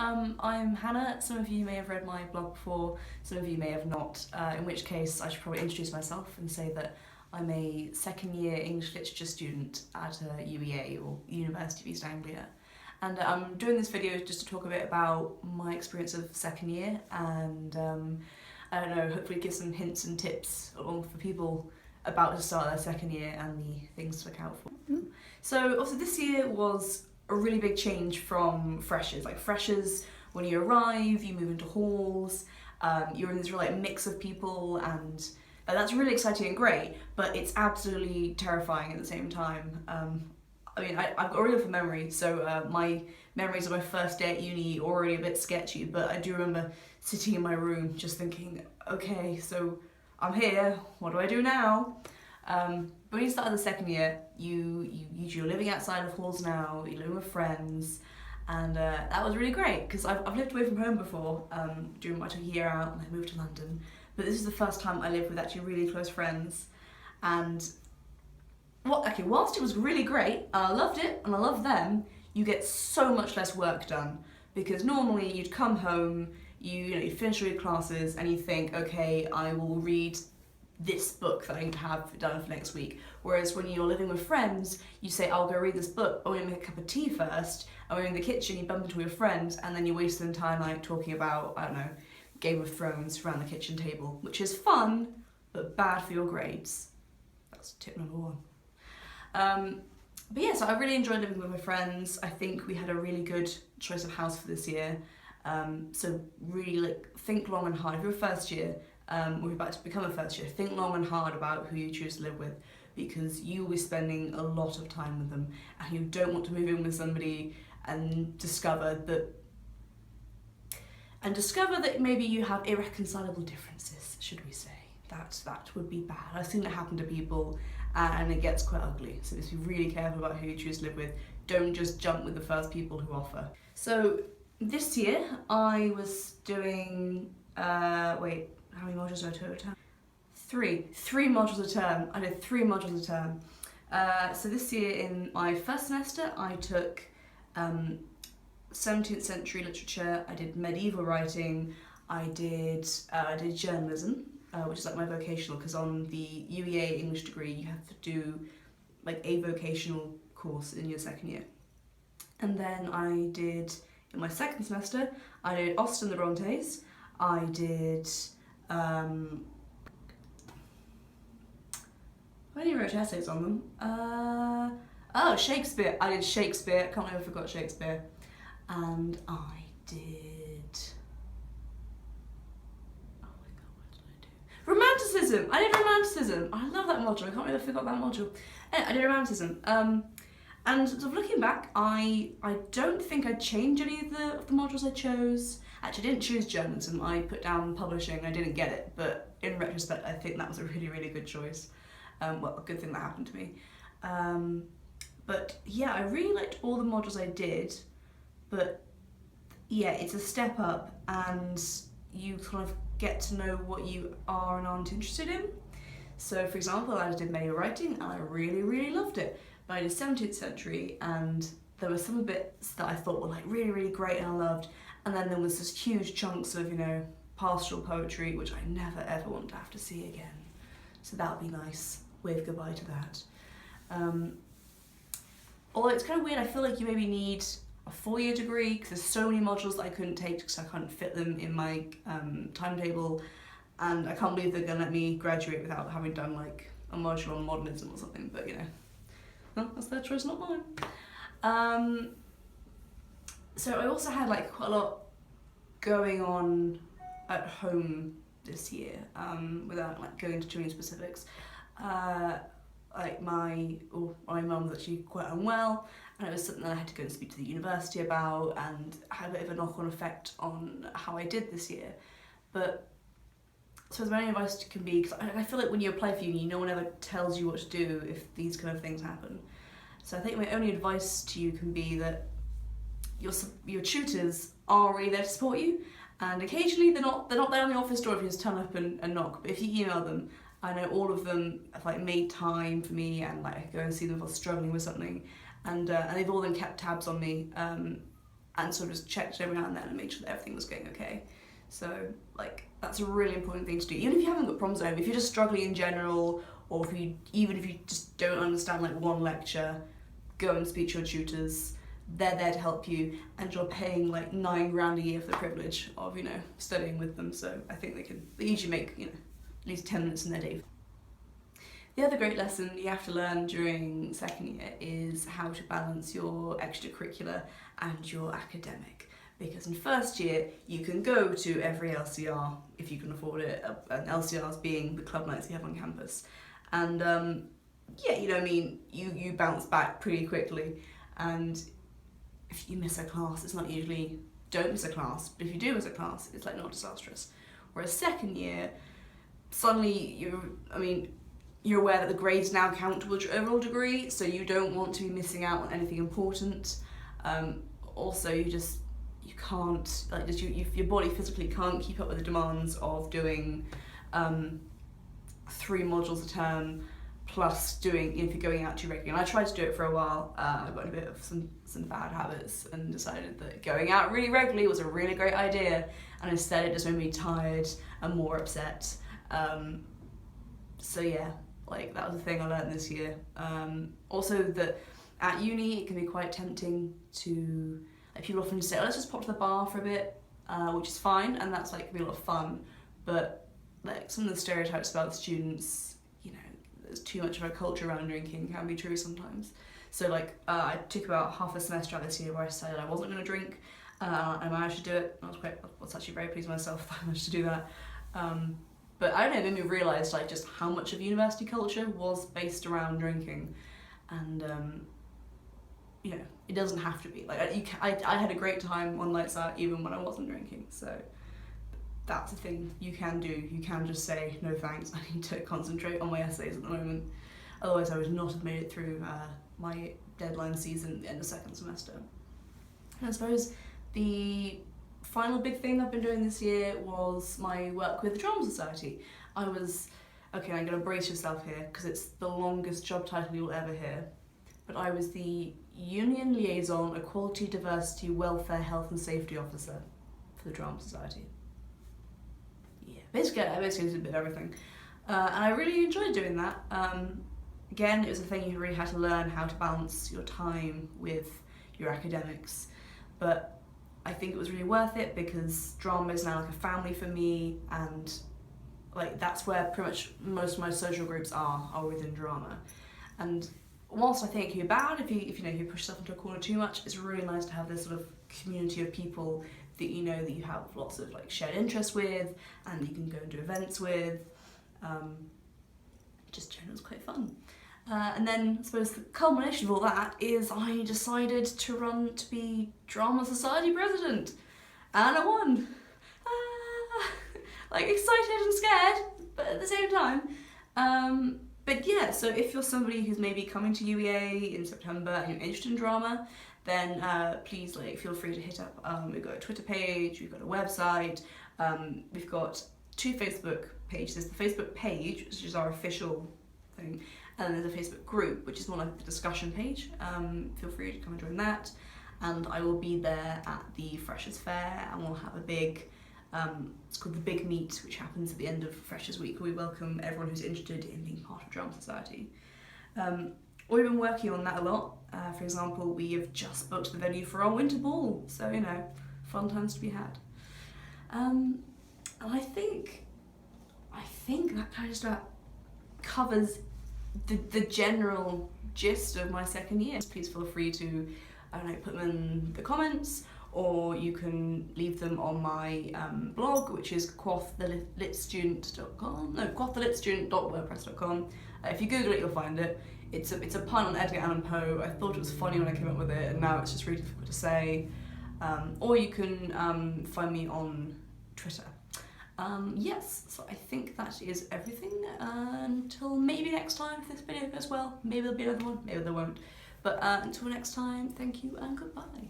I'm Hannah. Some of you may have read my blog before, some of you may have not, in which case I should probably introduce myself and say that I'm a second year English literature student at UEA, or University of East Anglia. And I'm doing this video just to talk a bit about my experience of second year and, I don't know, hopefully give some hints and tips along for people about to start their second year and the things to look out for. So obviously this year was a really big change from freshers. Like freshers, when you arrive, you move into halls, you're in this real mix of people, and that's really exciting and great, but it's absolutely terrifying at the same time. I've got a really good memory, so my memories of my first day at uni are already a bit sketchy, but I do remember sitting in my room just thinking, okay, so I'm here, what do I do now? But when you start the second year, you're living outside of halls now, you're living with friends, and that was really great, because I've lived away from home before, during I took a year out and I moved to London, but this is the first time I lived with actually really close friends, and whilst it was really great, I loved it and I loved them, you get so much less work done, because normally you'd come home, you finish all your classes and you think, okay, I will read this book that I need to have done for next week. Whereas when you're living with friends, you say, I'll go read this book, I'm gonna make a cup of tea first, and when you're in the kitchen, you bump into your friends, and then you waste the entire night talking about, I don't know, Game of Thrones around the kitchen table, which is fun, but bad for your grades. That's tip number one. But yeah, so I really enjoyed living with my friends. I think we had a really good choice of house for this year. So really think long and hard. If you're a first year, or you're about to become a first year, think long and hard about who you choose to live with, because you will be spending a lot of time with them, and you don't want to move in with somebody and discover that maybe you have irreconcilable differences, should we say. That would be bad. I've seen it happen to people, and it gets quite ugly. So just be really careful about who you choose to live with. Don't just jump with the first people who offer. So this year I was doing, how many modules did I do a term? Three modules a term. I did 3 modules a term. So this year in my first semester I took 17th century literature, I did medieval writing, I did journalism, which is like my vocational, because on the UEA English degree you have to do like a vocational course in your second year. And then I did, in my second semester, I did Austen the Brontes, I did, I only wrote essays on them. Shakespeare, I did Shakespeare, can't believe I forgot Shakespeare. And I did, oh my god, what did I do? Romanticism! I did romanticism! I love that module, I can't believe I forgot that module. I did romanticism. And sort of looking back, I don't think I'd change any of the modules I chose. Actually, I didn't choose journalism, I put down publishing, I didn't get it, but in retrospect I think that was a really, really good choice. Well, a good thing that happened to me. But yeah, I really liked all the modules I did, but yeah, it's a step up and you kind of get to know what you are and aren't interested in. So for example, I did medieval writing and I really, really loved it. But I did 17th century and there were some bits that I thought were like really, really great and I loved. And then there was this huge chunks of, pastoral poetry, which I never ever want to have to see again. So that would be nice. Wave goodbye to that. Although it's kind of weird, I feel like you maybe need a 4-year degree, because there's so many modules that I couldn't take because I couldn't fit them in my timetable, and I can't believe they're going to let me graduate without having done like a module on modernism or something, but well, that's their choice, not mine. So I also had like quite a lot going on at home this year, without like going into too many specifics. Like my mum was actually quite unwell, and it was something that I had to go and speak to the university about, and had a bit of a knock-on effect on how I did this year. But so my only advice can be, because I feel like when you apply for uni, no one ever tells you what to do if these kind of things happen. So I think my only advice to you can be that your tutors are really there to support you, and occasionally they're not there on the office door if you just turn up and knock, but if you email them, I know all of them have like made time for me, and like go and see them if I was struggling with something, and they've all then kept tabs on me, and sort of just checked every now and then and made sure that everything was going okay. So like that's a really important thing to do. Even if you haven't got problems at home, if you're just struggling in general, or even if you just don't understand like one lecture, go and speak to your tutors. They're there to help you, and you're paying like £9 a year for the privilege of, you know, studying with them. So I think they usually make, you know, at least 10 minutes in their day. The other great lesson you have to learn during second year is how to balance your extracurricular and your academic. Because in first year, you can go to every LCR if you can afford it, and LCRs being the club nights you have on campus. And yeah, you know what I mean, you bounce back pretty quickly. And if you miss a class, it's not usually don't miss a class, but if you do miss a class, it's like not disastrous. Whereas second year, suddenly you're aware that the grades now count towards your overall degree, so you don't want to be missing out on anything important. Also, you can't, like, your body physically can't keep up with the demands of doing 3 modules a term, plus doing, if you're going out too regularly. And I tried to do it for a while. I got a bit of some bad habits and decided that going out really regularly was a really great idea, and instead it just made me tired and more upset. So yeah, like that was the thing I learned this year. Also that at uni it can be quite tempting to, like, people often say, oh, let's just pop to the bar for a bit, which is fine, and that's like can be a lot of fun, but like some of the stereotypes about students, you know, there's too much of a culture around drinking can be true sometimes. So like I took about half a semester out this year where I decided I wasn't going to drink. I managed to do it. I was actually very pleased with myself that I managed to do that. But I don't know, it made me realise like just how much of university culture was based around drinking, and you know, it doesn't have to be. Like I had a great time on nights out even when I wasn't drinking. So that's the thing you can do. You can just say no thanks. I need to concentrate on my essays at the moment. Otherwise, I would not have made it through my deadline season at the end of second semester. And I suppose the final big thing I've been doing this year was my work with the Drama Society. Okay, I'm going to brace yourself here because it's the longest job title you'll ever hear, but I was the Union Liaison Equality, Diversity, Welfare, Health and Safety Officer for the Drama Society. Yeah, basically I did a bit of everything. And I really enjoyed doing that. Again, it was a thing you really had to learn how to balance your time with your academics, but I think it was really worth it because drama is now like a family for me, and like that's where pretty much most of my social groups are within drama. And whilst I think you're bad if you push yourself into a corner too much, it's really nice to have this sort of community of people that you know that you have lots of like shared interests with, and you can go and do events with. Just generally, it's quite fun. And then I suppose the culmination of all that is I decided to run to be Drama Society president, and I won. Like excited and scared, but at the same time. But yeah, so if you're somebody who's maybe coming to UEA in September and you're interested in drama, then please feel free to hit up. We've got a Twitter page, we've got a website, we've got 2 Facebook pages. There's the Facebook page, which is our official thing, and then there's a Facebook group, which is more like the discussion page. Feel free to come and join that. And I will be there at the Freshers Fair, and we'll have a big, it's called the Big Meet, which happens at the end of Freshers Week, where we welcome everyone who's interested in being part of Drama Society. We've been working on that a lot. For example, we have just booked the venue for our winter ball, so you know, fun times to be had. And I think that kind of stuff covers the general gist of my second year. Please feel free to, I don't know, put them in the comments, or you can leave them on my blog, which is quotthelitstudent.wordpress.com. If you Google it, you'll find it. It's a pun on Edgar Allan Poe. I thought it was funny when I came up with it, and now it's just really difficult to say. Or you can find me on Twitter. Yes, so I think that is everything. Until maybe next time, if this video goes well. Maybe there'll be another one, maybe there won't. But until next time, thank you and goodbye.